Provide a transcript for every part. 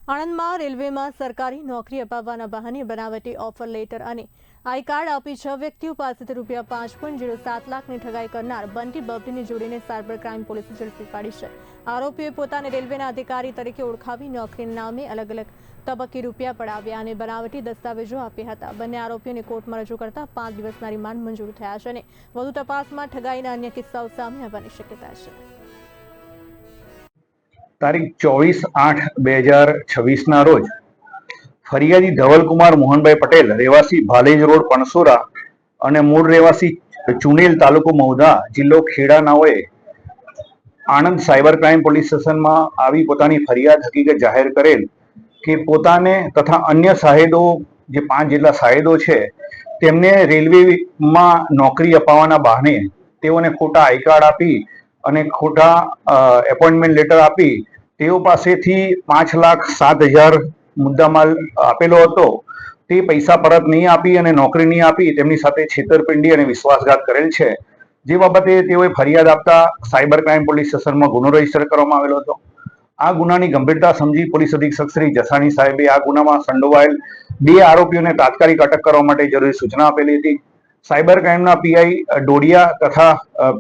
આણંદમાં રેલવેમાં સરકારી નોકરી અપાવવાના બહાને બનાવટી ઓફર લેટર અને આઈ કાર્ડ આપી 6 વ્યક્તિઓ પાસેથી ₹5.07 લાખની ઠગાઈ કરનાર બંટી બબલીની જોડીને સાયબર ક્રાઇમ પોલીસે ઝડપી પાડી છે। આરોપીઓએ પોતાને રેલવેના અધિકારી તરીકે ઓળખાવી નોકરીના નામે અલગ અલગ તબક્કે રૂપિયા પડાવ્યા અને બનાવટી દસ્તાવેજો આપ્યા હતા। બંને આરોપીઓને કોર્ટમાં રજૂ કરતા 5 દિવસના રિમાન્ડ મંજૂર થયા છે અને વધુ તપાસમાં ઠગાઈના અન્ય કિસ્સાઓ સામે આવવાની શક્યતા છે। તારીખ 24/8/2026 રોજ ફરિયાદી ધવલકુમાર મોહનભાઈ પટેલ રહેવાસી ભાલેજ રોડ પણસોરા અને મૂળ રહેવાસી ચુનેલ તાલુકો મહુધા જિલ્લો ખેડા નાઓએ આણંદ સાયબર ક્રાઇમ પોલીસ સ્ટેશનમાં આવી પોતાની ફરિયાદ હકીકત જાહેર કરેલ કે પોતાને તથા અન્ય સાહેદો જે 5 જેટલા સાહેદો છે તેમને રેલવેમાં નોકરી અપાવવાના બહાને તેઓને ખોટા આઈ કાર્ડ આપી અને ખોટા એપોઇન્ટમેન્ટ લેટર આપી તેઓ પાસેથી 5,07,000 મુદ્દામાલ આપેલો હતો। તે પૈસા પરત નહીં આપી અને નોકરી નહીં આપી તેમની સાથે છેતરપિંડી અને વિશ્વાસઘાત કરેલ છે, જે બાબતે તેઓએ ફરિયાદ આપતા સાયબર ક્રાઇમ પોલીસ સ્ટેશનમાં ગુનો રજીસ્ટર કરવામાં આવેલો હતો। આ ગુનાની ગંભીરતા સમજી પોલીસ અધિક્ષક શ્રી જસાણી સાહેબે આ ગુનામાં સંડોવાયેલ 2 આરોપીઓને તાત્કાલિક અટક કરવા માટે જરૂરી સૂચના આપેલી હતી। સાયબર ક્રાઇમના પીઆઈ ડોડિયા તથા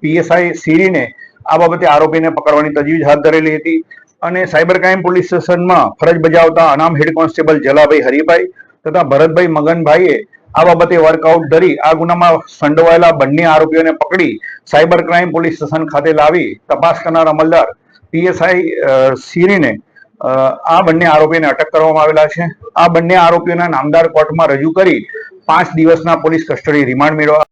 પીએસઆઈ સીરીને આ બાબતે આરોપીને પકડવાની તજવીજ હાથ ધરેલી હતી અને સાયબર ક્રાઇમ પોલીસ સ્ટેશનમાં ફરજ બજાવતા અનામ હેડ કોન્સ્ટેબલ જલાભાઈ હરિભાઈ તથા ભરતભાઈ મગનભાઈએ આ બાબતે વર્કઆઉટ ધરી આ ગુનામાં સંડોવાયેલા બંને આરોપીઓને પકડી સાયબર ક્રાઇમ પોલીસ સ્ટેશન ખાતે લાવી તપાસ કરનાર અમલદાર પીએસઆઈ સીરીને આ બંને આરોપીને અટક કરવામાં આવેલા છે। આ બંને આરોપીઓના નામદાર કોર્ટમાં રજૂ કરી 5 દિવસના પોલીસ કસ્ટડી રિમાન્ડ મેળવવા